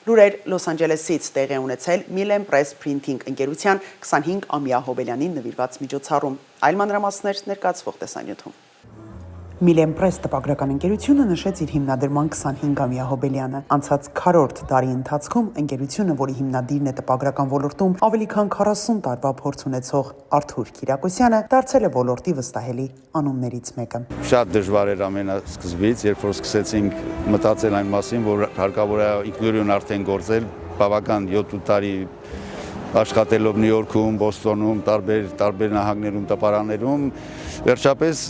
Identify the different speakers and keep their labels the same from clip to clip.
Speaker 1: Լուրեր Լոս Անջելեսից տեղի ունեցել Միլեն Պրես Փրինթինգ ընկերության 25-ամյա հոբելյանին նվիրված միջոցառում։ Այլ մանրամասներ ներկայացվող տեսանյութում։ Միլեն Պրես տպագրական ընկերությունը նշեց իր հիմնադրման 25-ամյա հոբելյանը։ Անցած քառորդ դարի ընթացքում ընկերությունը, որի հիմնադիրն է տպագրական ոլորտում ավելի քան 40 տարվա փորձ ունեցող Արթուր Կիրակոսյանը, դարձել է ոլորտի վստահելի անուններից մեկը։
Speaker 2: Շատ դժվար էր ամենասկզբից, երբ որ սկսեցինք մտածել այն մասին, որ հարկավոր է ինքնուրույն արդեն գործել, բավական 7 տարի աշխատելով Նյու Յորքում, Բոստոնում, տարբեր նահանգներում, տպարաններում, վերջապես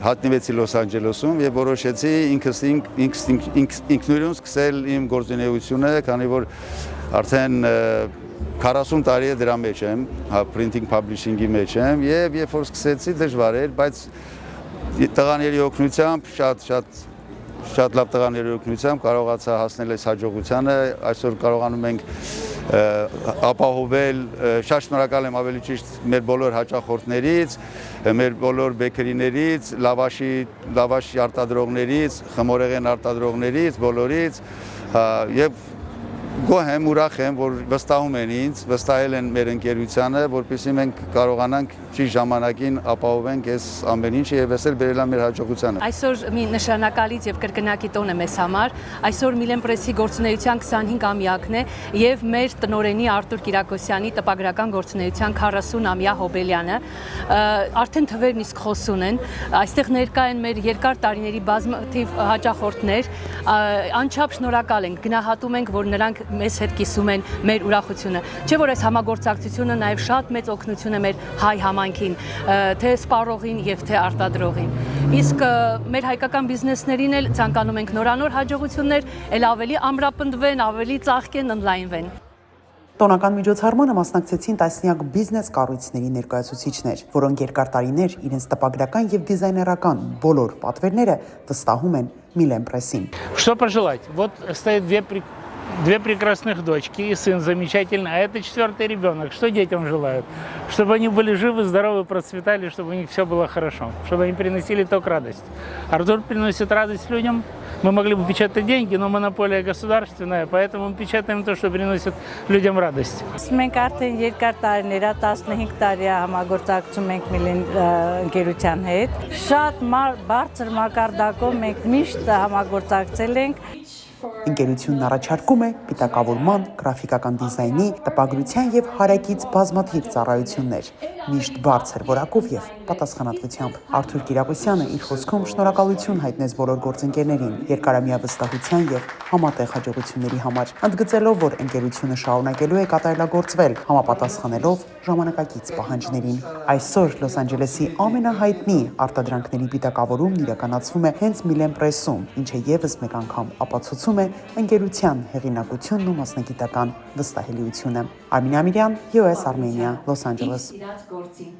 Speaker 2: հատնվեցի Լոս Անջելեսում եւ որոշեցի ինքնուրույն սկսել իմ գործունեությունը, քանի որ արդեն 40 տարի է դրա մեջ եմ, printing publishing-ի մեջ եմ եւ երբ որ սկսեցի դժվար էր, բայց տղաների օգնությամբ շատ լավ տղաների օգնությամբ կարողացա հասնել այս հաջողությանը, այսօր կարողանում ենք ապահովել, շատ շնորհակալ եմ ավելի ճիշտ մեր բոլոր հաճախորդներից, մեր բոլոր բեքերիներից, լավաշի արտադրողներից, խմորեղեն արտադրողներից, բոլորից եւ գոհ եմ, ուրախ եմ, որ վստահում են ինձ, վստահել են մեր ընկերությանը, որպեսզի մենք կարողանանք ճիշտ ժամանակին ապահովենք այս ամեն ինչը եւ այսօր բերել մեր հաջողությանը։
Speaker 3: Այսօր մի նշանակալից եւ կրկնակի տոն է մեզ համար։ Այսօր Միլեն Պրեսի գործունեության 25-ամյակն է եւ մեր տնօրենի Արթուր Կիրակոսյանի տպագրական գործունեության 40-ամյա հոբելյանը։ Արդեն թվերն իսկ խոսուն են։ Այստեղ ներկա են մեր երկար տարիների բազմաթիվ հաճախորդներ։ Անչափ շնորհակալ ենք, գնահատում ենք, որ նրանք մեզ հետ կիսում են մեր ուրախությունը։ Չէ՞ որ այս համագործակցությունը նաև շատ մեծ օգնություն է մեր հայ համայնքին, թե սպառողին եւ թե արտադրողին։ Իսկ մեր հայկական բիզնեսներին էլ ցանկանում ենք նորանոր հաջողություններ, ել ավելի ամրապնդվեն, ավելի ծաղկեն, ընդլայնվեն։
Speaker 1: Տոնական միջոցառմանը մասնակցեցին տասնյակ բիզնես կառույցների ներկայացուցիչներ, որոնք երկար տարիներ իրենց տպագրական եւ դիզայներական բոլոր պատվերները վստահում են Միլեն Պրեսին։
Speaker 4: Что пожелать? Вот стоят две прекрасных дочки и сын замечательный, а это 4-й ребенок. Что детям желают? Чтобы они были живы, здоровы, процветали, чтобы у них все было хорошо, чтобы они приносили только радость. Артур приносит радость людям. Мы могли бы печатать деньги, но монополия государственная, поэтому мы печатаем то, что приносит людям радость.
Speaker 5: Մենք արդեն երկար տարիներ, 15 տարի համագործակցում ենք Միլեն ընկերության հետ։ Շատ բարձր մակարդակով մենք միշտ համագործակցել ենք։
Speaker 1: Ընկերությունն առաջարկում է պիտակավորման, գրաֆիկական դիզայնի, տպագրության եւ հարակից բազմաթիվ ծառայություններ, միշտ բարձր որակով եւ պատասխանատվությամբ։ Արթուր Կիրակոսյանը իր խոսքում շնորհակալություն հայտնեց բոլոր գործընկերներին երկարամյա վստահության եւ համատեղ հաջողությունների համար, ընդգծելով, որ ընկերությունը շարունակելու է կատարելագործվել, համապատասխանելով ժամանակակից պահանջներին։ Այսօր Լոս Անջելեսի ամենահայտնի արտադրանքների պիտակավորումն իրականացվում է հենց Միլեն Պրեսում, ինչը եւս մեկ անգամ ապացուցում է ընկերության հեղինակությունն ու մասնագիտական վստահելիությունը։ Արմին Ամիրյան, US Armenia, Los Angeles։